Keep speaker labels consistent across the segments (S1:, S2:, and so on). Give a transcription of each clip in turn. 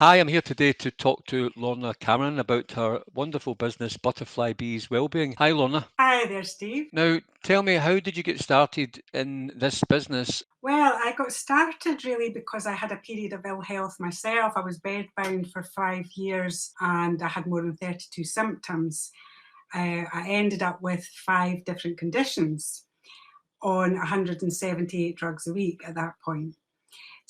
S1: Hi, I'm here today to talk to Lorna Cameron about her wonderful business, Butterfly Bees Wellbeing. Hi, Lorna.
S2: Hi there, Steve.
S1: Now, tell me, how did you get started in this business?
S2: Well, I got started really because I had a period of ill health myself. I was bedbound for 5 years and I had more than 32 symptoms. I ended up with 5 different conditions on 178 drugs a week at that point.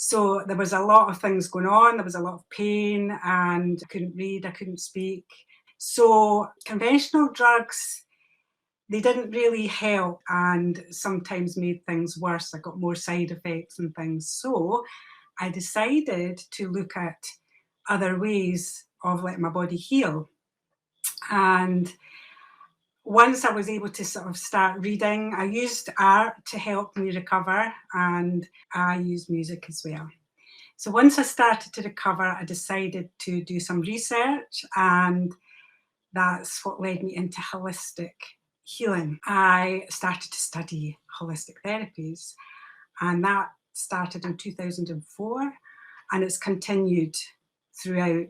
S2: So there was a lot of things going on. There was a lot of pain and I couldn't read, I couldn't speak. So conventional drugs, they didn't really help and sometimes made things worse. I got more side effects and things. So I decided to look at other ways of letting my body heal. And once I was able to sort of start reading, I used art to help me recover and I used music as well. So once I started to recover, I decided to do some research and that's what led me into holistic healing. I started to study holistic therapies, and that started in 2004, and it's continued throughout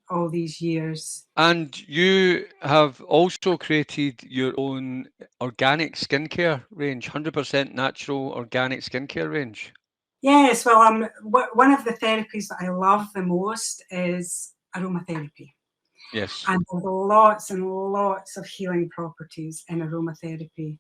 S2: all these years.
S1: And you have also created your own organic skincare range, 100% natural organic skincare range.
S2: Yes, well, one of the therapies that I love the most is aromatherapy.
S1: Yes.
S2: And there's lots and lots of healing properties in aromatherapy,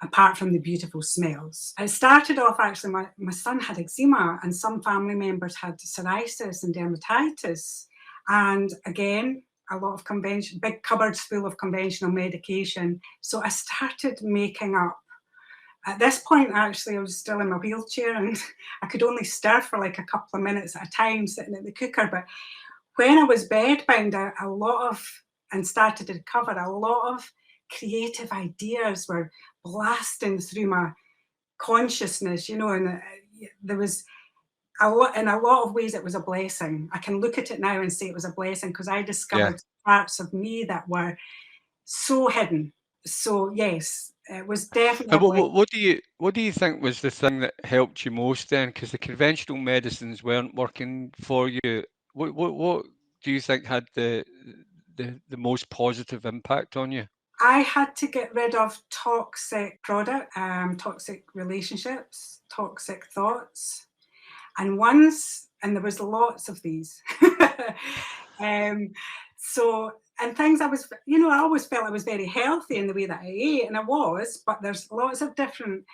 S2: apart from the beautiful smells. It started off actually, my son had eczema and some family members had psoriasis and dermatitis. And again, a lot of big cupboards full of conventional medication. So I started making up. At this point, actually, I was still in my wheelchair and I could only stir for like a couple of minutes at a time sitting at the cooker. But when I was bedbound, a lot of, and started to recover, a lot of creative ideas were blasting through my consciousness, and there was in a lot of ways, it was a blessing. I can look at it now and say it was a blessing because I
S1: Yeah.
S2: discovered parts of me that were so hidden. So yes, it was definitely
S1: And
S2: a blessing.
S1: what do you think was the thing that helped you most then? Because the conventional medicines weren't working for you. What do you think had the most positive impact on you?
S2: I had to get rid of toxic relationships, toxic thoughts, and there was lots of these. um, so, and things I always felt I was very healthy in the way that I ate, and I was, but there's lots of different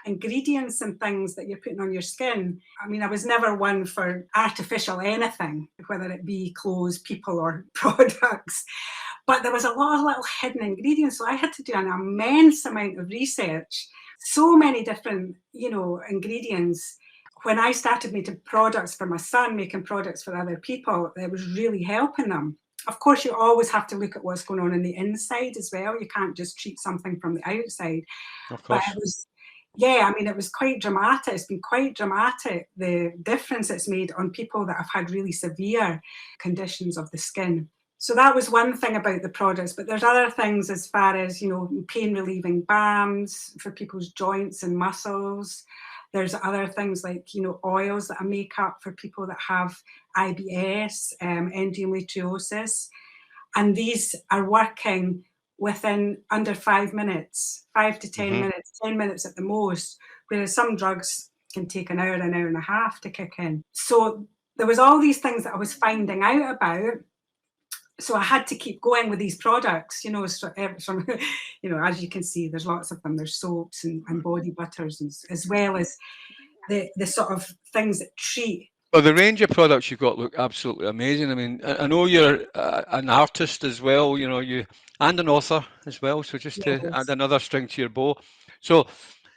S2: ingredients and things that you're putting on your skin. I mean, I was never one for artificial anything, whether it be clothes, people, or products. But there was a lot of little hidden ingredients. So I had to do an immense amount of research, so many different, ingredients. When I started making products for my son, making products for other people, it was really helping them. Of course, you always have to look at what's going on the inside as well. You can't just treat something from the outside.
S1: Of
S2: But it
S1: course.
S2: was, yeah, I mean, it was quite dramatic. It's been quite dramatic, the difference it's made on people that have had really severe conditions of the skin. So that was one thing about the products, but there's other things as far as, pain relieving balms for people's joints and muscles. There's other things like, oils that I make up for people that have IBS, endometriosis. And these are working within under 5 minutes, 5 to 10
S1: Hmm.
S2: minutes, 10 minutes at the most, whereas some drugs can take an hour and a half to kick in. So there was all these things that I was finding out about, so I had to keep going with these products, from, as you can see, there's lots of them. There's soaps and body butters, as well as the sort of things that treat.
S1: Well, the range of products you've got look absolutely amazing. I mean, I know you're an artist as well, and an author as well. So just to add
S2: Yes.
S1: another string to your bow. So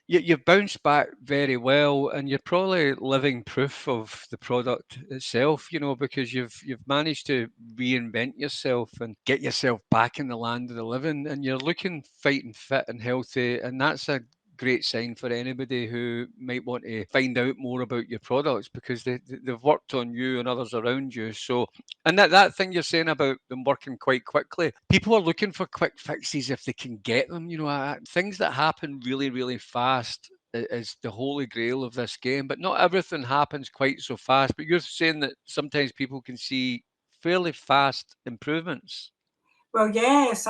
S1: you've bounced back very well, and you're probably living proof of the product itself, because you've managed to reinvent yourself and get yourself back in the land of the living, and you're looking fighting fit and healthy, and that's a great sign for anybody who might want to find out more about your products because they've worked on you and others around you. So, and that thing you're saying about them working quite quickly, people are looking for quick fixes if they can get them. Things that happen really, really fast is the holy grail of this game. But not everything happens quite so fast. But you're saying that sometimes people can see fairly fast improvements.
S2: Well, yes,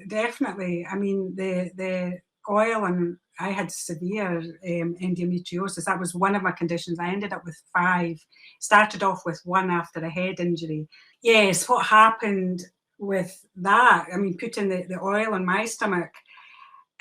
S2: definitely. I mean, the oil, and I had severe endometriosis. That was one of my conditions. I ended up with 5. Started off with 1 after a head injury. Yes, what happened with that? I mean, putting the oil on my stomach.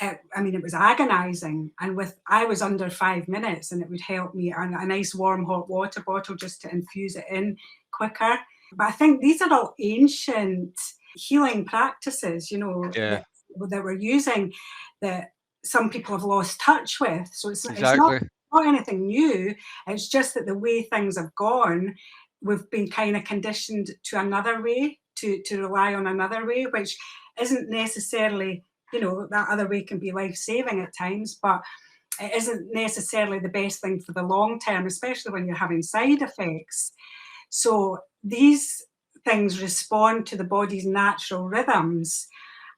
S2: It was agonizing, and I was under 5 minutes, and it would help me, and a nice warm hot water bottle just to infuse it in quicker. But I think these are all ancient healing practices,
S1: Yeah,
S2: that we're using, that some people have lost touch with. So it's
S1: exactly.
S2: not anything new. It's just that the way things have gone, we've been kind of conditioned to another way, to rely on another way, which isn't necessarily, that other way can be life-saving at times, but it isn't necessarily the best thing for the long term, especially when you're having side effects. So these things respond to the body's natural rhythms.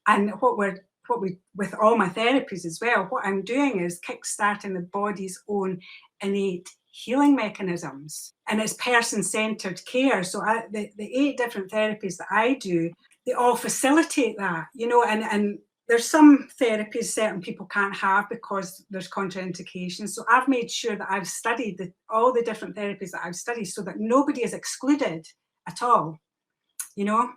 S2: And what we with all my therapies as well, what I'm doing is kickstarting the body's own innate healing mechanisms, and it's person-centered care. So the 8 different therapies that I do, they all facilitate that, and there's some therapies certain people can't have because there's contraindications. So I've made sure that I've studied all the different therapies that I've studied so that nobody is excluded at all, you know?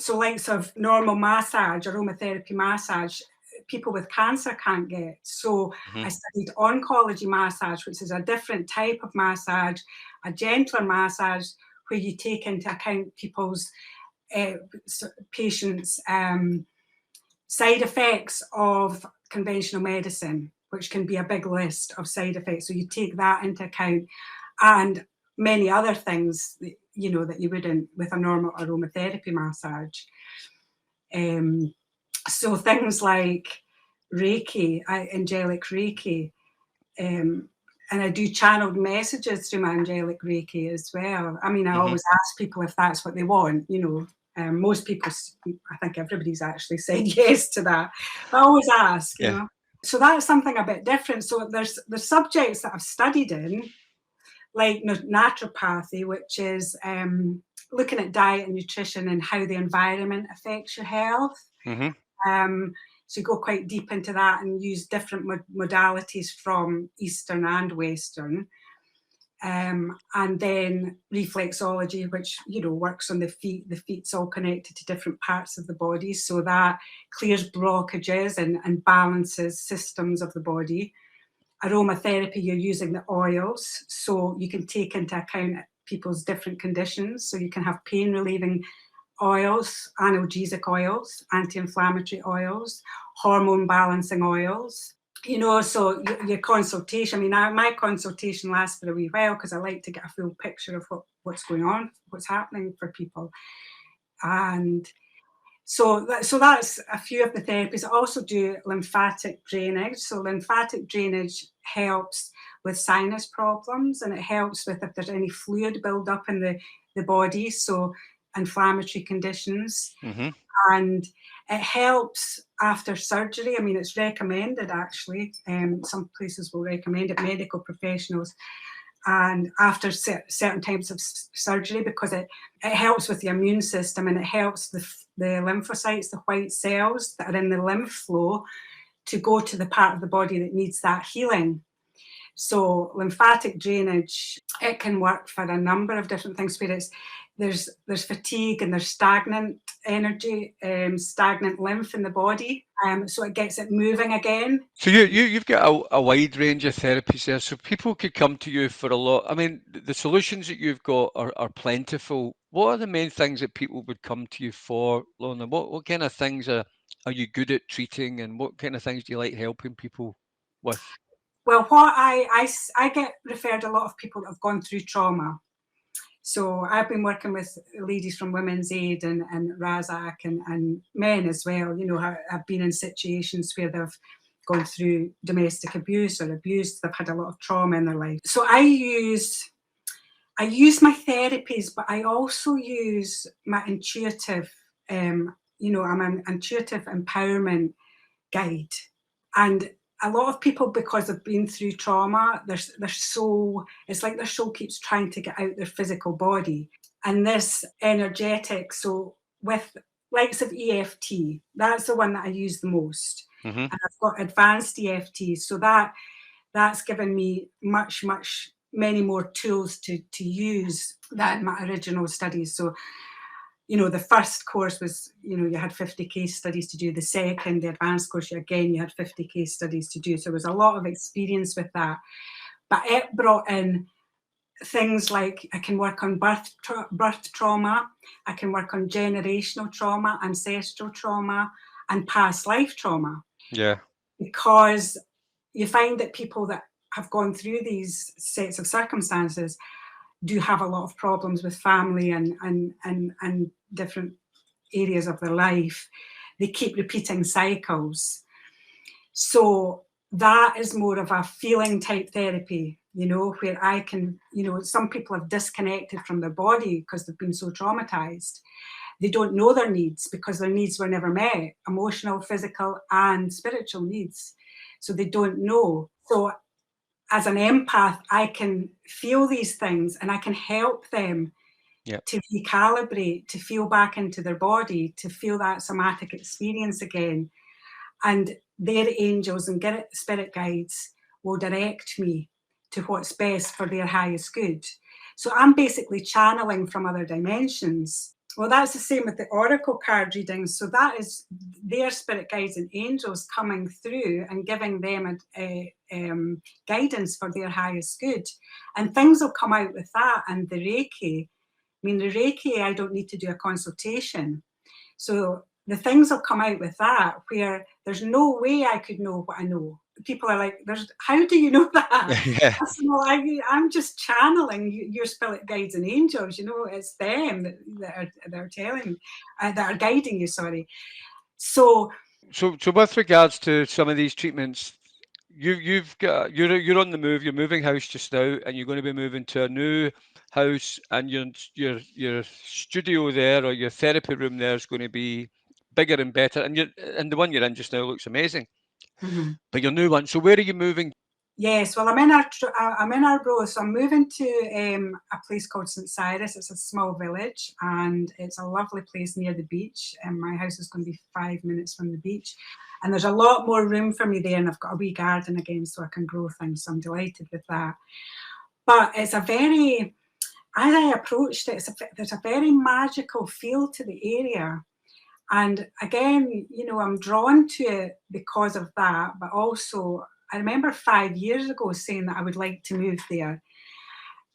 S2: So likes of normal massage, aromatherapy massage, people with cancer can't get. So I
S1: Hmm.
S2: studied oncology massage, which is a different type of massage, a gentler massage where you take into account people's uh, patients' side effects of conventional medicine, which can be a big list of side effects. So you take that into account, and many other things that you wouldn't with a normal aromatherapy massage. So things like Reiki, angelic Reiki, and I do channeled messages through my angelic Reiki as well. I mean, I
S1: Hmm.
S2: always ask people if that's what they want. Most people, I think everybody's actually said yes to that. But I always ask,
S1: Yeah.
S2: So that's something a bit different. So there's subjects that I've studied in, like naturopathy, which is looking at diet and nutrition and how the environment affects your health.
S1: Hmm.
S2: Um, so go quite deep into that and use different modalities from Eastern and Western. And then reflexology, which works on the feet. The feet's all connected to different parts of the body, so that clears blockages and balances systems of the body. Aromatherapy, you're using the oils, so you can take into account people's different conditions. So you can have pain relieving oils, analgesic oils, anti-inflammatory oils, hormone balancing oils. So your consultation, I mean, my consultation lasts for a wee while because I like to get a full picture of what's going on, what's happening for people. And so that's a few of the therapies. I also do lymphatic drainage. So lymphatic drainage helps with sinus problems, and it helps with if there's any fluid build up in the body, so inflammatory conditions.
S1: Hmm.
S2: And it helps after surgery. I mean, it's recommended actually. Some places will recommend it, medical professionals, and after certain types of surgery, because it helps with the immune system, and it helps the lymphocytes, the white cells that are in the lymph flow, to go to the part of the body that needs that healing. So lymphatic drainage, it can work for a number of different things, where there's fatigue and there's stagnant energy, stagnant lymph in the body. So it gets it moving again.
S1: So you've got a wide range of therapies there. So people could come to you for a lot. I mean, the solutions that you've got are plentiful. What are the main things that people would come to you for, Lorna? What kind of things are you good at treating, and what kind of things do you like helping people with?
S2: Well, what I get referred a lot of people that have gone through trauma. So I've been working with ladies from Women's Aid and Razak, and men as well, have been in situations where they've gone through domestic abuse or abuse. They've had a lot of trauma in their life. So I use my therapies, but I also use my intuitive, I'm an intuitive empowerment guide. And a lot of people, because they've been through trauma, they're so, it's like their soul keeps trying to get out their physical body. And this energetic, so with likes of EFT, that's the one that I use the most.
S1: Hmm.
S2: And I've got advanced EFT, so that's given me much many more tools to use than my original studies. So, the first course was, you had 50 case studies to do. The second, the advanced course, again, you had 50 case studies to do. So there was a lot of experience with that. But it brought in things like I can work on birth trauma, I can work on generational trauma, ancestral trauma, and past life trauma.
S1: Yeah.
S2: Because you find that people that have gone through these sets of circumstances do have a lot of problems with family and different areas of their life. They keep repeating cycles. So that is more of a feeling type therapy, where I can, some people have disconnected from their body because they've been so traumatized. They don't know their needs because their needs were never met, emotional, physical, and spiritual needs. So they don't know. So as an empath, I can feel these things and I can help them
S1: Yeah.
S2: to recalibrate, to feel back into their body, to feel that somatic experience again. And their angels and spirit guides will direct me to what's best for their highest good. So I'm basically channeling from other dimensions. Well, that's the same with the oracle card readings. So that is their spirit guides and angels coming through and giving them guidance for their highest good. And things will come out with that. And the Reiki, the Reiki, I don't need to do a consultation. So the things will come out with that where there's no way I could know what I know. People are like, how do you know that?
S1: Yeah.
S2: I said, well, I'm just channeling your spirit guides and angels. It's them that are telling, that are guiding you. Sorry. So
S1: So with regards to some of these treatments, you're on the move. You're moving house just now, and you're going to be moving to a new house, and your studio there or your therapy room there is going to be bigger and better, and the one you're in just now looks amazing.
S2: mhm.
S1: But your new one. So where are you moving?
S2: Yes, well, I'm in our row, so I'm moving to a place called St Cyrus. It's a small village, and it's a lovely place near the beach. And my house is going to be 5 minutes from the beach, and there's a lot more room for me there. And I've got a wee garden again, so I can grow things. So I'm delighted with that. But it's as I approached it, there's a very magical feel to the area. And again, I'm drawn to it because of that, but also I remember 5 years ago saying that I would like to move there.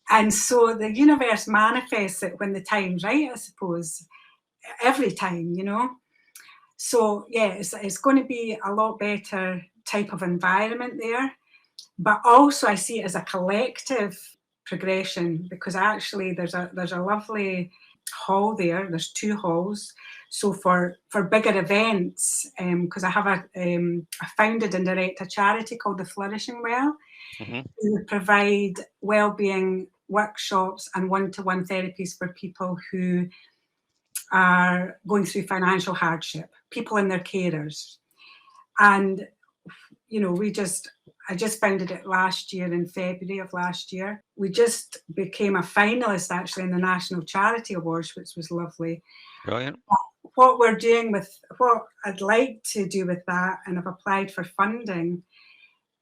S2: And so the universe manifests it when the time's right, I suppose, every time. So yeah, it's going to be a lot better type of environment there. But also I see it as a collective progression because actually there's a lovely hall there. There's two halls. So for bigger events, because I founded and direct a charity called the Flourishing Well.
S1: Hmm.
S2: We would provide wellbeing workshops and one-to-one therapies for people who are going through financial hardship, people and their carers. And I just founded it last year in February of last year. We just became a finalist actually in the National Charity Awards, which was lovely.
S1: Brilliant.
S2: What I'd like to do with that, and I've applied for funding,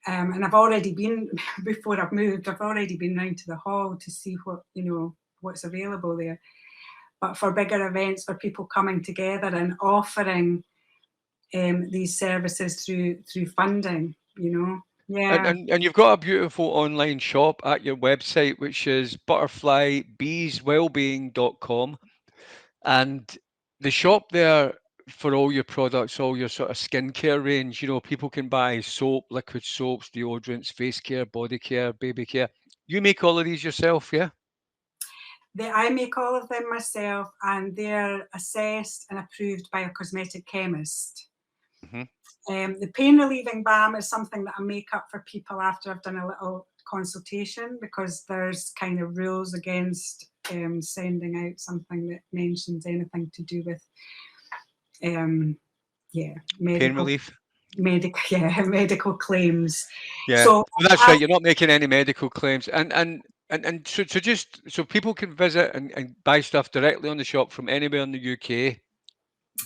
S2: and I've already been, before I've moved, I've already been round to the hall to see what's available there. But for bigger events, for people coming together and offering these services through funding,
S1: And,
S2: Yeah.
S1: and and you've got a beautiful online shop at your website, which is butterflybeeswellbeing.com. And the shop there for all your products, all your sort of skincare range, people can buy soap, liquid soaps, deodorants, face care, body care, baby care. You make all of these yourself, yeah?
S2: I make all of them myself, and they're assessed and approved by a cosmetic chemist.
S1: Hmm.
S2: The pain relieving balm is something that I make up for people after I've done a little consultation because there's kind of rules against sending out something that mentions anything to do with
S1: Pain
S2: medical.
S1: relief.
S2: medical, yeah, medical claims.
S1: Yeah,
S2: So
S1: well, that's
S2: I,
S1: right. You're not making any medical claims, and so just so people can visit and buy stuff directly on the shop from anywhere in the UK.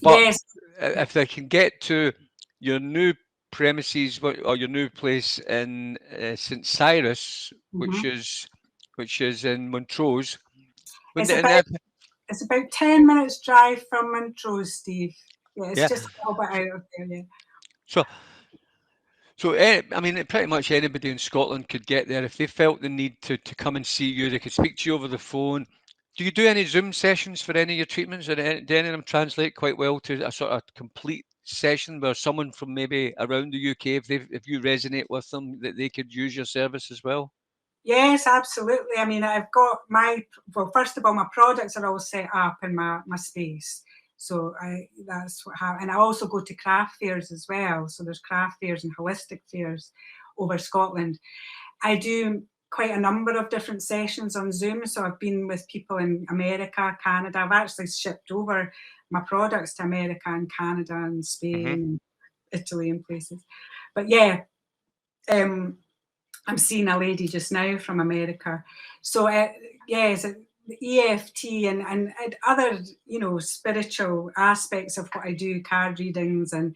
S1: But
S2: yes, yeah,
S1: if they can get to your new premises or your new place in St Cyrus,
S2: hmm,
S1: which is in Montrose, when
S2: it's
S1: they, and
S2: about
S1: they,
S2: it's about 10 minutes drive from Montrose, Steve. Yeah, it's
S1: yeah.
S2: just a little bit out of there. Yeah.
S1: So I mean, pretty much anybody in Scotland could get there if they felt the need to come and see you. They could speak to you over the phone. Do you do any Zoom sessions for any of your treatments? Do any of them translate quite well to a sort of complete session where someone from maybe around the UK, if you resonate with them, that they could use your service as well?
S2: Yes, absolutely. I mean, I've got well, first of all, my products are all set up in my space. So that's what happened. And I also go to craft fairs as well. So there's craft fairs and holistic fairs over Scotland. I do quite a number of different sessions on Zoom. So I've been with people in America, Canada. I've actually shipped over my products to America and Canada and
S1: Hmm.
S2: Spain, Italy and places. But yeah, um, I'm seeing a lady just now from America. So yes, the EFT and other spiritual aspects of what I do, card readings and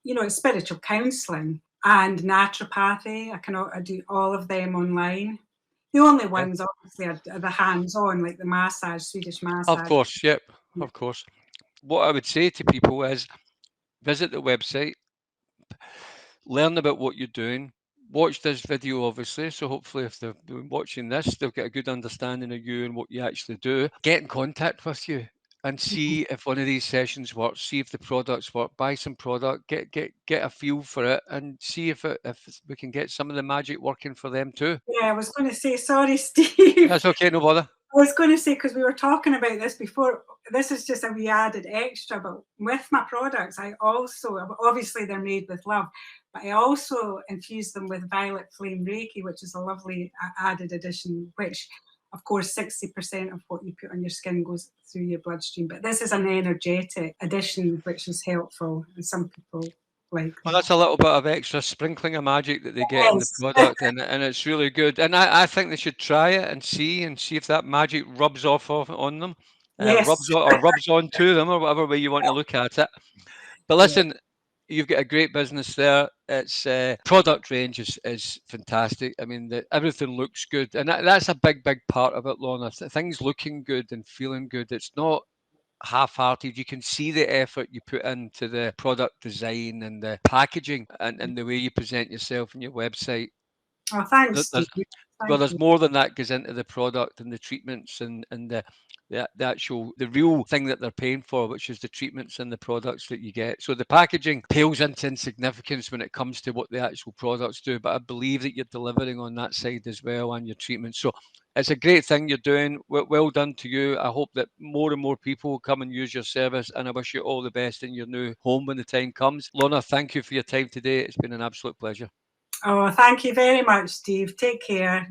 S2: it's spiritual counselling and naturopathy. I do all of them online. The only
S1: Yeah.
S2: ones obviously are the hands-on, like the massage, Swedish
S1: Of
S2: massage.
S1: course, yep,
S2: Yeah,
S1: of course. What I would say to people is visit the website, learn about what you're doing. Watch this video, obviously. So hopefully, if they're watching this, they'll get a good understanding of you and what you actually do. Get in contact with you and see if one of these sessions works. See if the products work. Buy some product. Get a feel for it, and see if we can get some of the magic working for them too.
S2: yeah. I was going to say, sorry, Steve.
S1: That's okay, no bother.
S2: I was going to say, because we were talking about this before, this is just a wee added extra, but with my products, I also, obviously they're made with love, but I also infuse them with violet flame Reiki, which is a lovely added addition, which of course 60% of what you put on your skin goes through your bloodstream. But this is an energetic addition, which is helpful, and some people like
S1: Well,
S2: that.
S1: that's a little bit of extra sprinkling of magic that they get in the
S2: Yes,
S1: product, and it's really good. And I think they should try it and see if that magic rubs off on them,
S2: yes,
S1: rubs onto them, or whatever way you want to look at it. But
S2: yeah.
S1: listen, you've got a great business there. It's product range is fantastic. I mean, everything looks good, and that's a big part of it, Lorna. Things looking good and feeling good. It's not half-hearted. You can see the effort you put into the product design and the packaging and the way you present yourself and your website.
S2: Oh, thanks,
S1: There's
S2: Steve.
S1: well,
S2: Thank
S1: there's
S2: you.
S1: more than that goes into the product and the treatments and the actual the real thing that they're paying for, which is the treatments and the products that you get. So the packaging pales into insignificance when it comes to what the actual products do, but I believe that you're delivering on that side as well and your treatment. So it's a great thing you're doing. Well done to you. I hope that more and more people will come and use your service, and I wish you all the best in your new home when the time comes. Lorna, thank you for your time today. It's been an absolute pleasure.
S2: Oh, thank you very much, Steve. Take care.